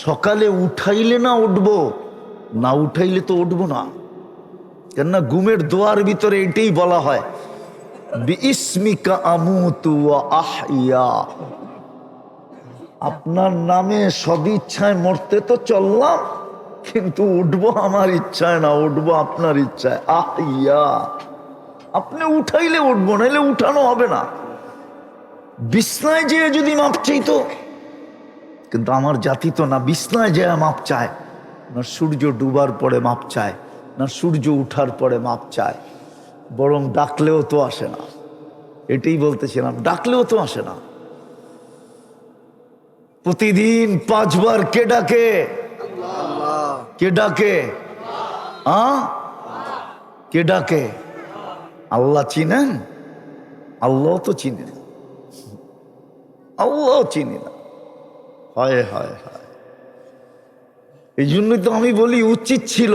[SPEAKER 1] সকালে উঠাইলে না উঠবো, না উঠাইলে তো উঠবো না। কেননা ঘুমের দোয়ার ভিতরে এটাই বলা হয়, বিইসমিকা আমুতু ওয়া আহইয়া। আপনার নামে সদিচ্ছায় মরতে তো চললাম, কিন্তু উঠবো আমার ইচ্ছায় না, উঠবো আপনার ইচ্ছায়। আহইয়া, আপনি উঠাইলে উঠবো, নাইলে উঠানো হবে না। বিছনায় যেয়ে যদি মাপ চাইতো, কিন্তু আমার জাতি তো না বিছনায় যেয়ে মাপ চায়, না সূর্য ডুবার পরে মাপ চায়, না সূর্য উঠার পরে মাপ চায়, বরং ডাকলেও তো আসে না। এটাই বলতেছিলাম, ডাকলেও তো আসে না। প্রতিদিন 5 বার কে ডাকে? কে ডাকে? কে ডাকে? আল্লাহ চিনেন? আল্লাহ তো চিনেন, আল্লাহ চিনি না। হায় হায় হায়। এই জন্যই তো আমি বলি, উচিত ছিল,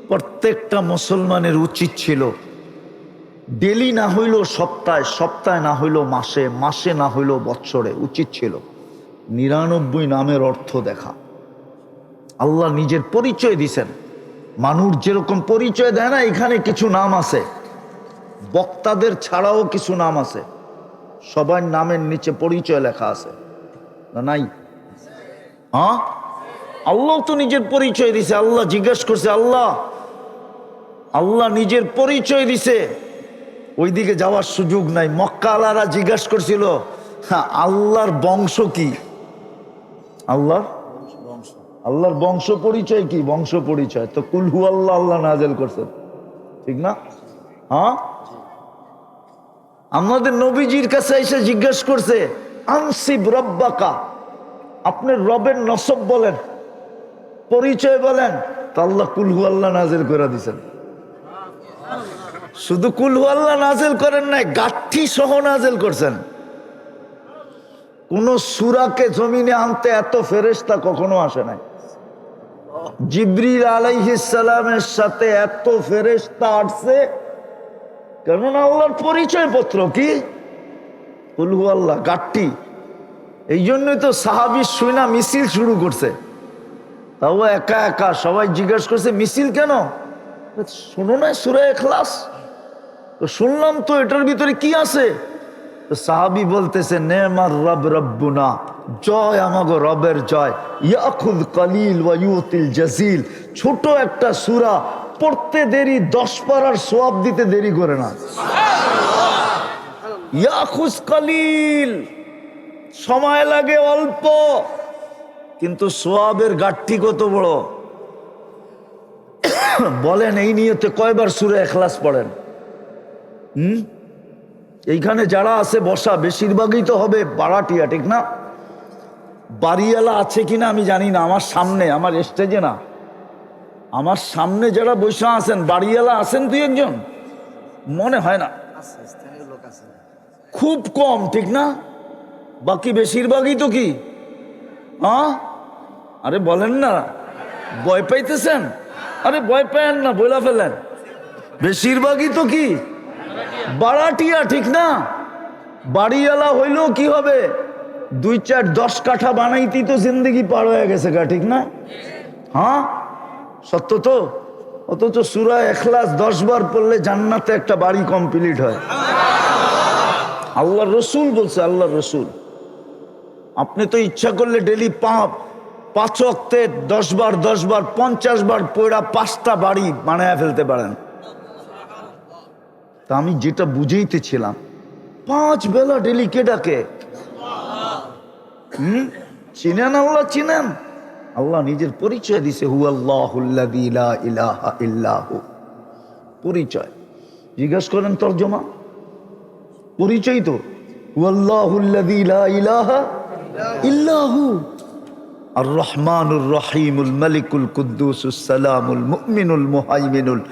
[SPEAKER 1] প্রত্যেকটা মুসলমানের উচিত ছিল, ডেলি না হইল সপ্তাহে, সপ্তাহে না হইল মাসে, মাসে না হইল বৎসরে, উচিত ছিল 99 নামের অর্থ দেখা। আল্লাহ নিজের পরিচয় দিছেন। মানুষ যেরকম পরিচয় দেয় না, এখানে কিছু নাম আছে, বক্তাদের ছাড়াও কিছু নাম আছে, সবার নামের নিচে পরিচয় লেখা আছে না? নাই? হ্যাঁ, আল্লাহ তো নিজের পরিচয় দিছে। আল্লাহ জিজ্ঞেস করছে, আল্লাহ আল্লাহ নিজের পরিচয় দিছে, ওইদিকে যাওয়ার সুযোগ নাই। মক্কাওয়ালারা জিজ্ঞাসা করছিল, হ্যাঁ আল্লাহর বংশ কি? আল্লাহর বংশ পরিচয় কি? বংশ পরিচয় তো কুল হু আল্লাহ, আল্লাহ নাজেল করছেন, ঠিক না? হ্যাঁ, আমাদের নবীজির কাছে এসে জিজ্ঞেস করছে, আনসিব রব্বাকা, আপনার রবের নসব বলেন, পরিচয় বলেন। তো আল্লাহ কুল হু আল্লাহ নাজেল করে দিছেন। শুধু কুল হু আল্লাহ নাজেল করেন নাই, গাঠি সহ নাজেল করছেন। কোন সূরাকে জমিনে আনতে এত ফেরেশতা কখনো আসে নাই। জিবরিল আলাইহিস সালামের সাথে এত ফেরেশতা আসছে, কেননা আল্লাহর পরিচয় পত্র কি? কুল হু আল্লাহ, গাঠি। এই জন্যই তো সাহাবী শুনা মিছিল শুরু করছে, তাও একা একা। সবাই জিজ্ঞাসা করছে, মিছিল কেন? শোনো না সূরা ইখলাস? তো শুনলাম তো, এটার ভিতরে কি আছে? তো সাহাবী বলতেছে, নেমার রব রব্বুনা, জয় আমাগো রবের জয়, ইয়াখুদ কলিল ওয়া ইউতিল জাজিল। ছোট একটা সূরা, পড়তে দেরি, 10 পারার সওয়াব দিতে দেরি করে না। ইয়াখুজ কলিল, সময় লাগে অল্প, কিন্তু সওয়াবের গাঠি কত বড়। বলেন এই নিয়তে কয়বার সূরা ইখলাস পড়েন? এইখানে যারা আছে বসা, বেশিরভাগই তো হবে বাড়াটিয়া, ঠিক না? বাড়িওয়ালা আছে কিনা আমি জানি না। আমার সামনে, আমার স্টেজে না, আমার সামনে যারা বসা আছেন, বাড়িওয়ালা আছেন 2-1 মনে হয় না, খুব কম, ঠিক না? বাকি বেশিরভাগই তো কি? আরে বলেন না, ভয় পাইতেছেন? আরে ভয় পায়েন না, বইলা ফেলেন। বেশিরভাগই তো কি? বাড়াটিয়া, ঠিক না? বাড়িওয়ালা হইলেও কি হবে, 2-4-10 কাঠা বানাইতেই তো জিন্দগি পার হয়ে গেছে গা, ঠিক না? হ্যাঁ, সত্য তো। অথচ সূরা ইখলাস 10 বার পড়লে জান্নাতে একটা বাড়ি কমপ্লিট হয়। আল্লাহর রসুল বলছে, আল্লাহর রসুল। আপনি তো ইচ্ছা করলে ডেলি 5 ওয়াক্তে 10 বার 10 বার 50 বার পড়া 5টা বাড়ি বানায় ফেলতে পারেন। তা আমি যেটা বুঝাইতেছিলাম, 5 বেলা ডেলি কে ডাকে? চিনেন? আল্লাহ চিনেন? আল্লাহ নিজের পরিচয় দিছে, হু আল্লাহুল্লাযী লা ইলাহা ইল্লাহু। পরিচয় জিজ্ঞেস করেন, তরজমা পরিচয় তো হু আল্লাহুল্লাযী লা ইলাহা ইল্লাহু আর রহমানুর রহিমুল মালিকুল কুদ্দুসুস সালামুল মুমিনুল মুহাইমিনুল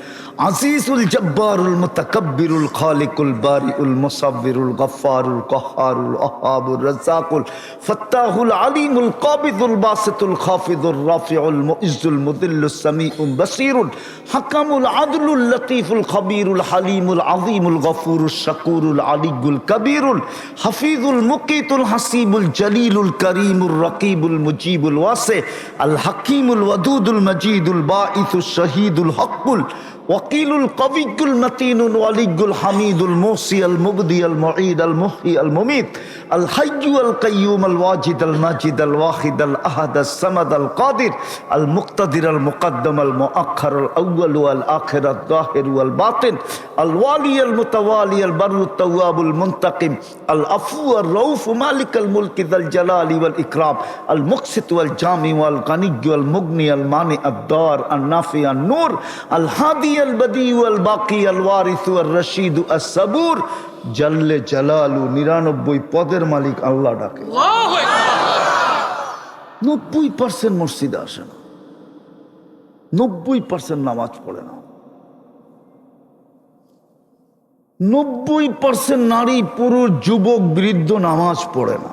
[SPEAKER 1] আজিজুল জব্বারুল মুতাকাব্বিরুল খালিকুল বারিউল মুসাব্বিরুল গফফারুল কাহ্হারুল ওয়াহ্হাবুর রাজ্জাকুল ফাত্তাহুল আলিমুল কাবিদুল বাসিতুল খাফিদুর রাফিউল মুইজ্জুল মুদিল্লুস সামিউল বাসীরুল হাকামুল আদলুল লতীফুল খবীরুল হালিমুল আযীমুল গফুরুশ শাকুরুল আলিয়্যুল কবীরুল হাফিজুল মুকিতুল হাসিবুল জলিলুল করিমুর রকিবুল মুজিবুল ওয়াসি আল হাকিমুল ওয়াদুদুল মজিদুল বাঈসুশ শহীদুল হকুল ওয়াকিলুল কবিয়ুল মতিনুল ওয়ালিয়ুল হামিদুল মুহসি আল মুবদি আল মুঈদ আল মুহয়ি আল মুমীত আল হাইয়্যু আল কাইয়্যুম আল ওয়াজিদ আল মাজিদ আল ওয়াহিদ আল আহাদ আস সামাদ আল কাদির আল মুক্তাদির আল মুকদ্দম আল মুআখ্খার আল আউয়াল ওয়াল আখির আল যাহির ওয়াল বাতিন আল ওয়ালি আল মুতাওয়ালি আল বাররুত তাওয়াবুল মুনতাকিম আল আফু আর রউফ মালিক আল মুলক যাল জালালি ওয়াল ইকরাম আল মুকসিত ওয়াল জামি ওয়াল গানিয়্য আল মুগনি আল মানি আদ দার আল নাফি আন নূর আল হাদি আল বদি ওয়াল বাকি আল ওয়ারিস ওয়াল রশিদ আস সাবুর জাল্লে জালালু 99 পদের মালিক আল্লাহ ডাকে। আল্লাহু আকবার। 90% মসজিদে আসে না, 90% নামাজ পড়ে না, 90% নারী পুরুষ যুবক বৃদ্ধ নামাজ পড়ে না।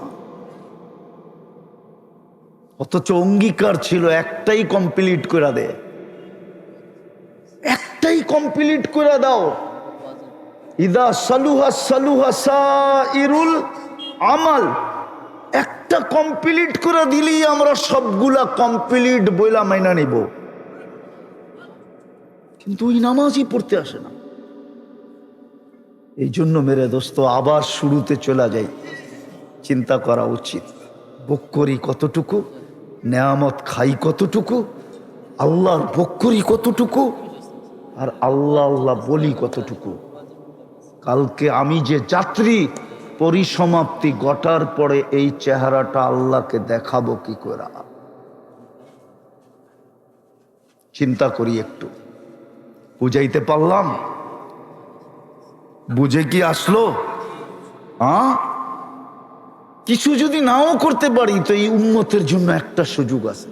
[SPEAKER 1] অথচ অঙ্গীকার ছিল একটাই কমপ্লিট করে দে, একটাই কমপ্লিট করে দাও। ইদা সালুহা সালুহা সাইরুল আমাল, একটা কমপ্লিট করে দিলেই আমরা সবগুলা কমপ্লিট বইলা মাইনা নিব। কিন্তু ওই নামাজই পড়তে আসে না। এই জন্য মেরে দোস্ত আবার শুরুতে চলে যাই, চিন্তা করা উচিত ভোগ করি কতটুকু, নেয়ামত খাই কতটুকু, আল্লাহর ভোগ করি কতটুকু, আর আল্লাহ আল্লাহ বলি কতটুকু। কালকে আমি যে যাত্রী, পরিসমাপ্তি ঘটার পরে এই চেহারাটা আল্লাহকে দেখাবো কি করে? চিন্তা করি একটু। বুঝাইতে পারলাম? বুঝে কি আসলো? কিছু যদি নাও করতে পারি তো এই উম্মতের জন্য একটা সুযোগ আছে,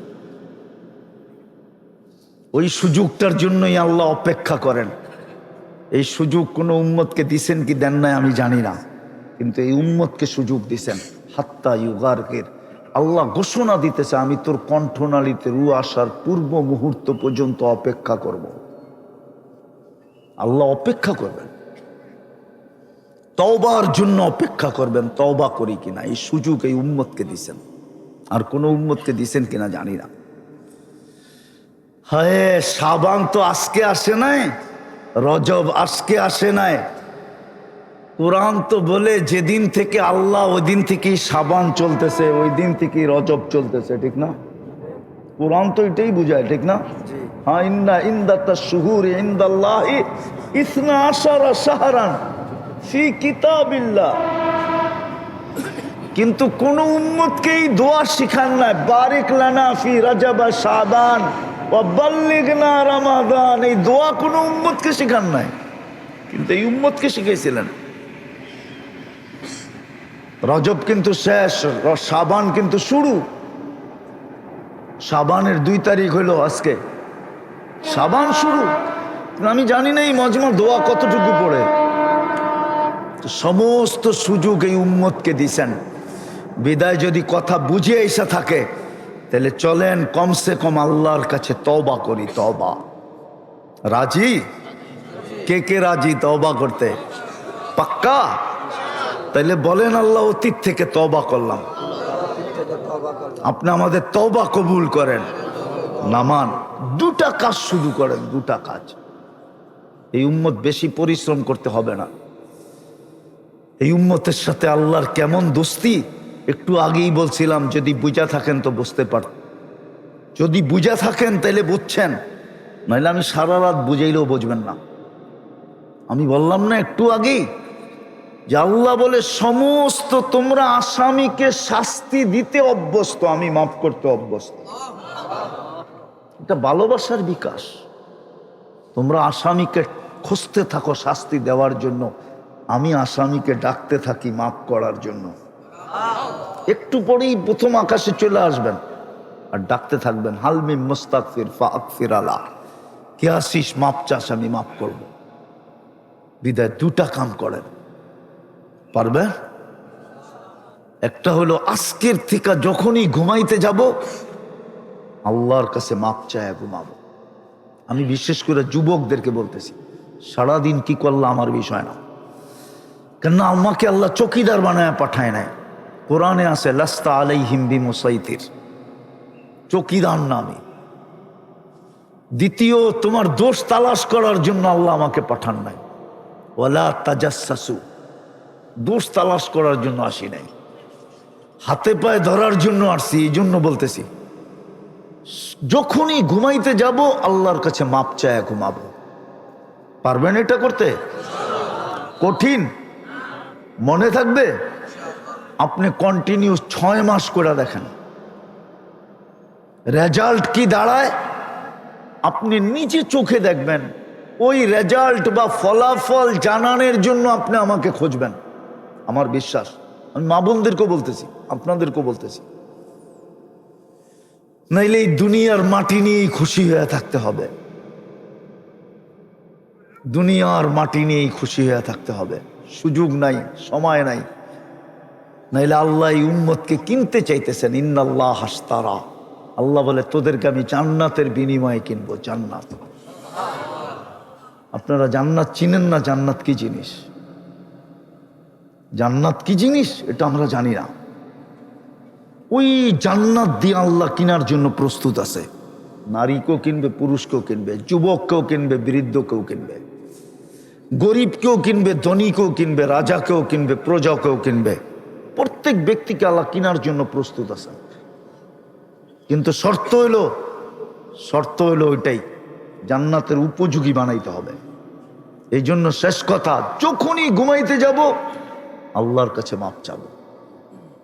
[SPEAKER 1] ওই সুযোগটার জন্যই আল্লাহ অপেক্ষা করেন। এই সুযোগ কোনো উম্মতকে দিছেন কি দেন নাই আমি জানি না, কিন্তু এই উম্মতকে সুযোগ দিছেন। হাত্তা ইউগারকের আল্লাহ ঘোষণা দিতেছে, আমি তোর কণ্ঠনালীতে রু আসার পূর্ব মুহূর্ত পর্যন্ত অপেক্ষা করব। আল্লাহ অপেক্ষা করবেন, তওবার জন্য অপেক্ষা করবেন, তওবা করি কিনা। এই সুযোগ এই উম্মতকে দিছেন, আর কোন উম্মতকে দিছেন কিনা জানি না। হায়, শাবান তো আজকে আসে নাই, রজব আজকে আসে নাই। কোরআন তো বলে যেদিন থেকে আল্লাহ ওই দিন থেকেই শাবান চলতেছে, ওই দিন থেকেই রজব চলতেছে, ঠিক না? কোরআন তো এটাই বুঝায়, ঠিক না? হ্যাঁ, ইন্না ইন্দাতাশ শুহুরি ইনদাল্লাহি 12 শাহরান ফি কিতাবিল্লাহ। কিন্তু কোন উম্মতকেই দোয়া শিখান নাই, বারিক লানা ফি রজব শাবান ওয়া বাল্লিগনা রমাদান। এই দোয়া কোন উম্মতকে শিখান নাই, কিন্তু এই উম্মতকে শিখাইছিলেন। রজব কিন্তু শেষ, শাবান কিন্তু শুরু। শাবানের 2 তারিখ হইল আজকে, শাবান শুরু। আমি জানি না এই মজমা দোয়া কতটুকু পড়ে। সমস্ত সুযোগ এই উম্মতকে দিছেন। বিদায় যদি কথা বুঝে এসে থাকে তাহলে চলেন কমসে কম আল্লাহর কাছে তওবা করি। তওবা রাজি? কে কে রাজি তওবা করতে? পাক্কা? তাইলে বলেন আল্লাহ অতীত থেকে তওবা করলাম। আপনি আমাদের তওবা কবুল করেন। নামান 2টা কাজ শুরু করেন, 2টা কাজ। এই উম্মত বেশি পরিশ্রম করতে হবে না। এই উম্মতের সাথে আল্লাহর কেমন দোস্তি একটু আগেই বলছিলাম। যদি বুঝা থাকেন তো বুঝতে পারেন, যদি বুঝা থাকেন তাহলে বুঝছেন, নাহলে আমি সারা রাত বুঝাইলেও বুঝবেন না। আমি বললাম না একটু আগেই যে আল্লাহ বলে সমস্ত তোমরা আসামিকে শাস্তি দিতে অভ্যস্ত, আমি মাফ করতে অভ্যস্ত। এটা ভালোবাসার বিকাশ। তোমরা আসামিকে খুঁজতে থাকো শাস্তি দেওয়ার জন্য, আমি আসামিকে ডাকতে থাকি মাফ করার জন্য। একটু পরেই প্রথম আকাশে চলে আসবেন আর ডাকতে থাকবেন, হালমি মুস্তাগফির ফাগফির আলা। কে আসিস মাপ চাস, আমি মাপ করব। বিদায় দুটা কাম করেন, পারবেন? একটা হলো আজকের থেকে যখনই ঘুমাইতে যাব আল্লাহর কাছে মাপ চায় ঘুমাবো। আমি বিশেষ করে যুবকদেরকে বলতেছি, সারাদিন কি করলে আমার বিষয় না, কেননা আমাকে আল্লাহ চকিদার বানায় পাঠায় নাই। কোরআনে আছে লাস্তা আলাইহিম বিমুসাইতির, চকিদার নামে। দ্বিতীয়, তোমার দোষ তালাশ করার জন্য আল্লাহ আমাকে পাঠান নাই। ওয়ালা তাজাসসু, দোষ তালাশ করার জন্য আসি নাই, হাতে পায়ে ধরার জন্য আসছি। এই জন্য বলতেছি, যখনই ঘুমাইতে যাব আল্লাহর কাছে মাপ চায় ঘুমাবো। পারবেন এটা করতে? কঠিন মনে থাকবে? আপনি কন্টিনিউ 6 মাস করে দেখেন, রেজাল্ট কি দাঁড়ায় আপনি নিজে চোখে দেখবেন। ওই রেজাল্ট বা ফলাফল জানানোর জন্য আপনি আমাকে খুঁজবেন, আমার বিশ্বাস। আমি মা বোনদেরকেও বলতেছি, আপনাদেরকেও বলতেছি, নাইলে এই দুনিয়ার মাটি নিয়েই খুশি হয়ে থাকতে হবে, দুনিয়ার মাটি নিয়েই খুশি হয়ে থাকতে হবে। সুযোগ নাই, সময় নাই, নাইলে আল্লাহ এই উম্মতকে কিনতে চাইতেছেন। ইন্নাল্লাহ হাসতারা, আল্লাহ বলে তোদেরকে আমি জান্নাতের বিনিময়ে কিনবো, জান্নাত। আপনারা জান্নাত চিনেন না? জান্নাত কি জিনিস? জান্নাত কি জিনিস এটা আমরা জানি না। ওই জান্নাত দিয়ে আল্লাহ কেনার জন্য প্রস্তুত আছে। নারীকেও কিনবে, পুরুষকেও কিনবে, যুবককেও কিনবে, বৃদ্ধকেও কিনবে, গরিবকেও কিনবে, ধনীকেও কিনবে, রাজাকেও কিনবে, প্রজাকেও কিনবে। প্রত্যেক ব্যক্তিকে আল্লাহ কেনার জন্য প্রস্তুত আছে। কিন্তু শর্ত হইল ওইটাই, জান্নাতের উপযোগী বানাইতে হবে। এই জন্য শেষ কথা, যখনই ঘুমাইতে যাব আল্লাহর কাছে মাপ চাবো,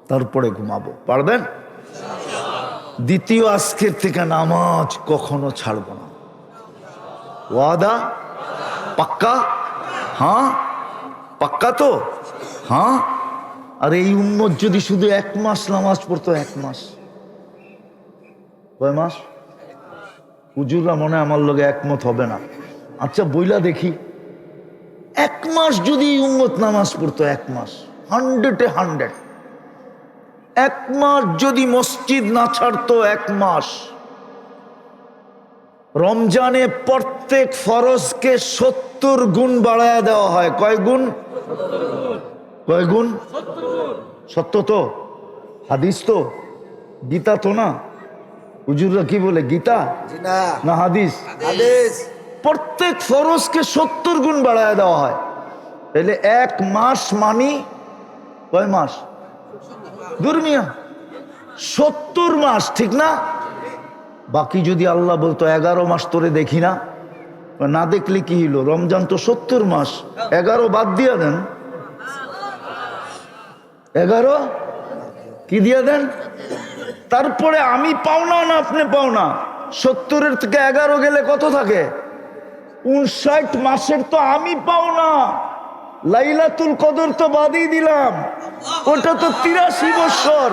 [SPEAKER 1] তারপরে ঘুমাবো। পারবেন? দ্বিতীয়, আজকের থেকে নামাজ কখনো ছাড়ব না। ওয়াদা? পাক্কা? হ্যাঁ পাক্কা তো? হ্যাঁ। আর এই উম্মত যদি শুধু 1 মাস নামাজ পড়তো, 1 মাস, কয় মাস? হুজুররা মনে হয় আমার লগে একমত হবে না। আচ্ছা বইলা দেখি, 1 মাস যদি উম্মত নামাজ পড়তো, 1 মাস, 100-এ 100, 1 মাস যদি মসজিদ না ছাড়তো, 1 মাস, রমজানে প্রত্যেক ফরজকে 70 গুণ বাড়ায়া দেওয়া হয়। কয় গুণ? 70 গুণ। কয় গুণ? 70 গুণ। সত্য তো? হাদিস তো? গীতা তো না? হুজুররা কি বলে, গীতা না হাদিস? হাদিস। প্রত্যেক ফরজকে 70 গুণ বাড়ায় দেওয়া হয়। তাহলে 1 মাস মানি কয় মাস? দুর্মিয়া 70 মাস, ঠিক না? বাকি যদি আল্লাহ বলতো 11 মাস তোরে দেখি না, না দেখলে কি হইল? রমজান তো 70 মাস, 11 বাদ দিয়া দেন, 11 কি দিয়া দেন। তারপরে আমি পাওনা না আপনি পাওনা, 70-এর থেকে 11 গেলে কত থাকে? 59 মাসের তো আমি পাওনা। লাইলাতুল কদর তো বাদই দিলাম, ওটা তো 83 বছর।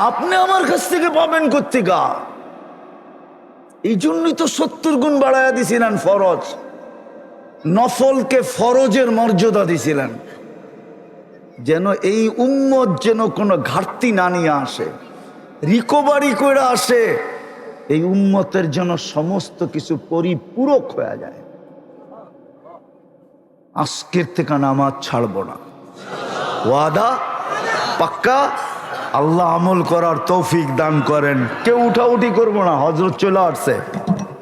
[SPEAKER 1] আপনি আমার কাছ থেকে পাবেন কোত্থেকা? এই জন্যই তো 70 গুণ বাড়াইয়া দিছিলেন ফরজ। নফলকে ফরজের মর্যাদা দিছিলেন, যেন এই উম্মত যেন কোনো ঘাটতি না নিয়ে আসে, রিকভারি করে আসে। এই উম্মতের যেন সমস্ত কিছু পরিপূরক হয়ে যায়। আজকের থেকে নামাজ ছাড়ব না। ওয়াদা? পাক্কা? আল্লাহ আমল করার তৌফিক দান করেন। কেউ উঠাউঠি করবো না, হযরত চলে আসছে।